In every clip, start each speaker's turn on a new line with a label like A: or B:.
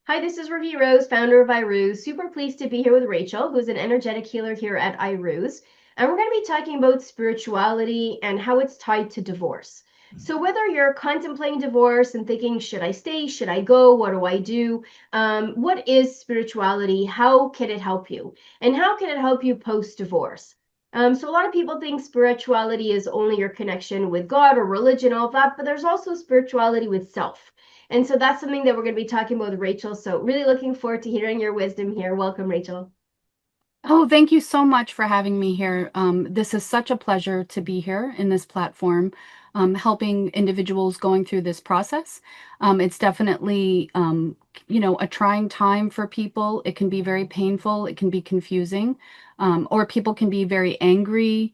A: Hi, this is Ruby Rose, founder of iRuse. Super pleased to be here with Rachel, who's an energetic healer here at iRuse. And we're going to be talking about spirituality and how it's tied to divorce. So, whether you're contemplating divorce and thinking, should I stay? Should I go? What do I do? What is spirituality? How can it help you? And how can it help you post divorce? So, a lot of people think spirituality is only your connection with God or religion, all of that, but there's also spirituality with self. And so that's something that we're going to be talking about with Rachel. So really looking forward to hearing your wisdom here. Welcome, Rachel.
B: Oh, thank you so much for having me here. This is such a pleasure to be here in this platform, helping individuals going through this process. It's definitely, a trying time for people. It can be very painful. It can be confusing, or people can be very angry,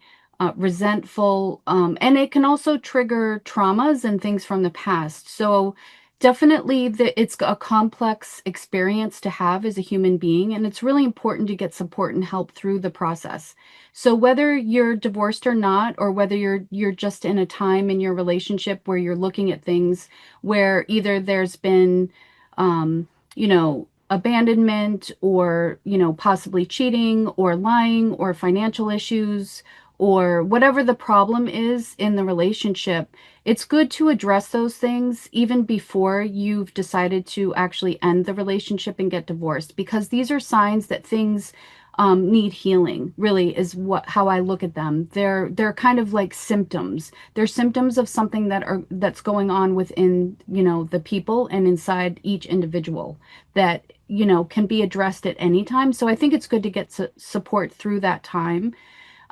B: resentful, and it can also trigger traumas and things from the past. So definitely, it's a complex experience to have as a human being, and it's really important to get support and help through the process. So whether you're divorced or not, or whether you're just in a time in your relationship where you're looking at things where either there's been, abandonment or, possibly cheating or lying or financial issues or whatever the problem is in the relationship, it's good to address those things even before you've decided to actually end the relationship and get divorced, because these are signs that things need healing. Really, is what how I look at them. They're kind of like symptoms. They're symptoms of something that's going on within the people and inside each individual that can be addressed at any time. So I think it's good to get support through that time.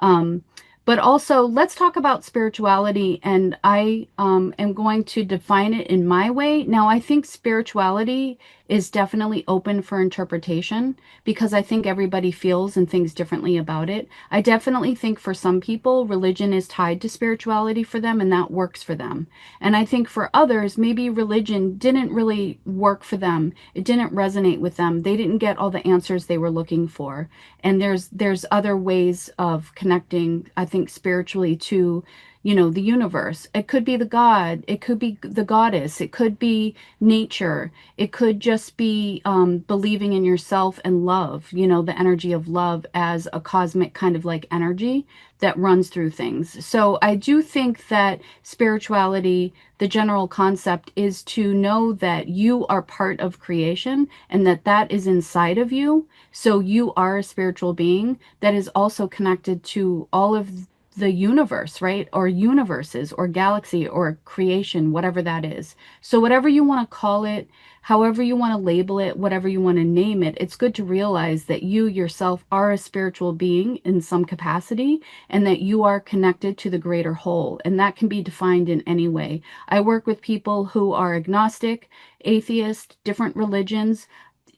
B: um, but also, let's talk about spirituality, and I am going to define it in my way. Now, I think spirituality is definitely open for interpretation because I think everybody feels and thinks differently about it. I definitely think for some people, religion is tied to spirituality for them, and that works for them. And I think for others, maybe religion didn't really work for them. It didn't resonate with them. They didn't get all the answers they were looking for, and there's other ways of connecting, I think, spiritually to the universe. It could be the god, it could be the goddess, it could be nature, it could just be believing in yourself and love, the energy of love as a cosmic kind of like energy that runs through things. So I do think that spirituality, the general concept is to know that you are part of creation and that that is inside of you. So you are a spiritual being that is also connected to all of the universe, right? Or universes or galaxy or creation, whatever that is. So whatever you want to call it, however you want to label it, whatever you want to name it, it's good to realize that you yourself are a spiritual being in some capacity and that you are connected to the greater whole. And that can be defined in any way. I work with people who are agnostic, atheist, different religions.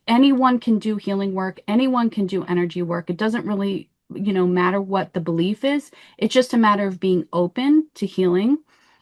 B: Anyone can do healing work, anyone can do energy work. It doesn't really, matter what the belief is. It's just a matter of being open to healing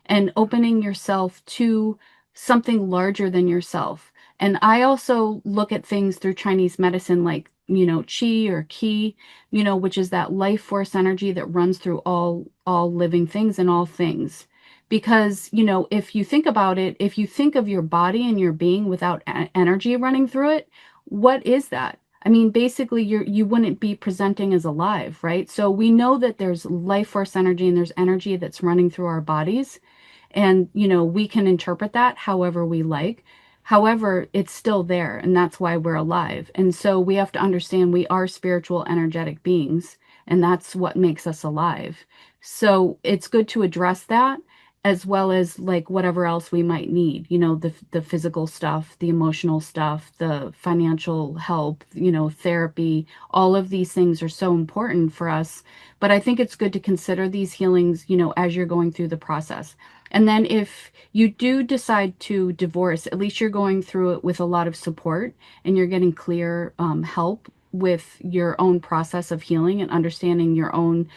B: and opening yourself to something larger than yourself. And I also look at things through Chinese medicine, like, qi or ki, which is that life force energy that runs through all living things and all things. Because, if you think about it, if you think of your body and your being without energy running through it, what is that? I mean, basically, you wouldn't be presenting as alive, right? So we know that there's life force energy and there's energy that's running through our bodies, and we can interpret that however we like. However, it's still there, and that's why we're alive. And so we have to understand we are spiritual, energetic beings, and that's what makes us alive. So it's good to address that as well as like whatever else we might need, the physical stuff, the emotional stuff, the financial help, therapy. All of these things are so important for us. But I think it's good to consider these healings, as you're going through the process. And then if you do decide to divorce, at least you're going through it with a lot of support and you're getting clear help with your own process of healing and understanding your own,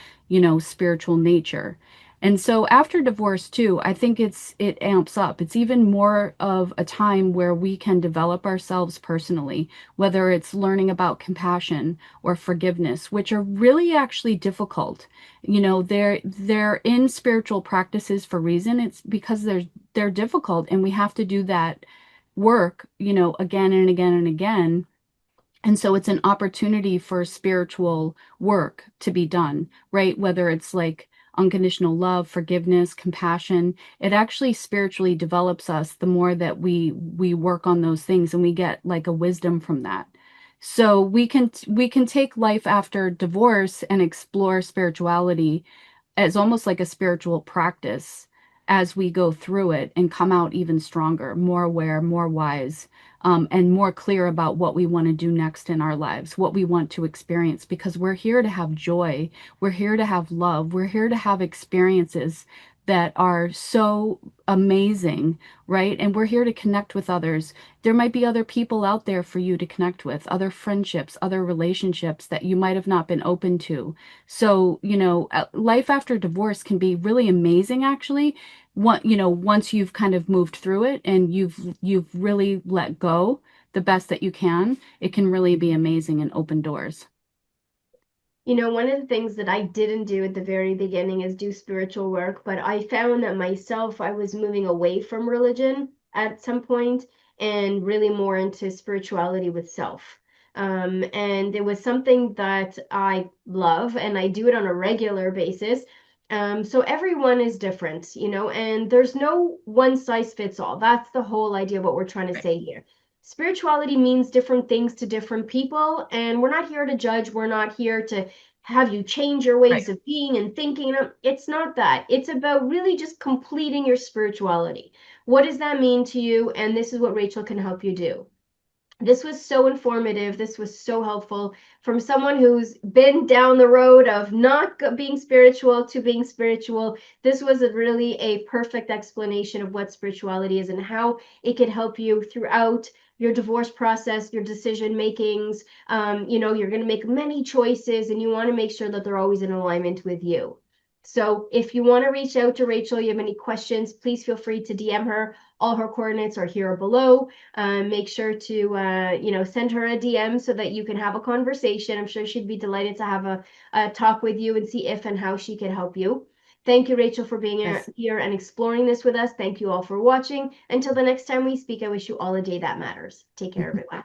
B: spiritual nature. And so after divorce too, I think it amps up. It's even more of a time where we can develop ourselves personally, whether it's learning about compassion or forgiveness, which are really actually difficult. They're in spiritual practices for a reason. It's because they're difficult and we have to do that work, again and again and again. And so it's an opportunity for spiritual work to be done, right? Whether it's like unconditional love, forgiveness, compassion, it actually spiritually develops us the more that we work on those things, and we get like a wisdom from that. So we can take life after divorce and explore spirituality as almost like a spiritual practice as we go through it and come out even stronger, more aware, more wise, and more clear about what we want to do next in our lives, what we want to experience, because we're here to have joy. We're here to have love. We're here to have experiences that are so amazing, right? And we're here to connect with others. There might be other people out there for you to connect with, other friendships, other relationships that you might have not been open to. So, life after divorce can be really amazing, actually. Once you've kind of moved through it and you've really let go the best that you can, it can really be amazing and open doors.
A: One of the things that I didn't do at the very beginning is do spiritual work, but I found that myself, I was moving away from religion at some point and really more into spirituality with self. And it was something that I love and I do it on a regular basis. So everyone is different, and there's no one size fits all. That's the whole idea of what we're trying to
B: Right.
A: say here. Spirituality means different things to different people, and we're not here to judge. We're not here to have you change your
B: Right.
A: ways of being and thinking. It's not that. It's about really just completing your spirituality. What does that mean to you? And this is what Rachel can help you do. This was so informative. This was so helpful from someone who's been down the road of not being spiritual to being spiritual. This was really a perfect explanation of what spirituality is and how it can help you throughout your divorce process, your decision makings. You're going to make many choices and you want to make sure that they're always in alignment with you. So if you want to reach out to Rachel, you have any questions, please feel free to DM her. All her coordinates are here below. Make sure to send her a DM so that you can have a conversation. I'm sure she'd be delighted to have a talk with you and see if and how she can help you. Thank you, Rachel, for being
B: Yes.
A: here and exploring this with us. Thank you all for watching. Until the next time we speak, I wish you all a day that matters. Take care, everyone.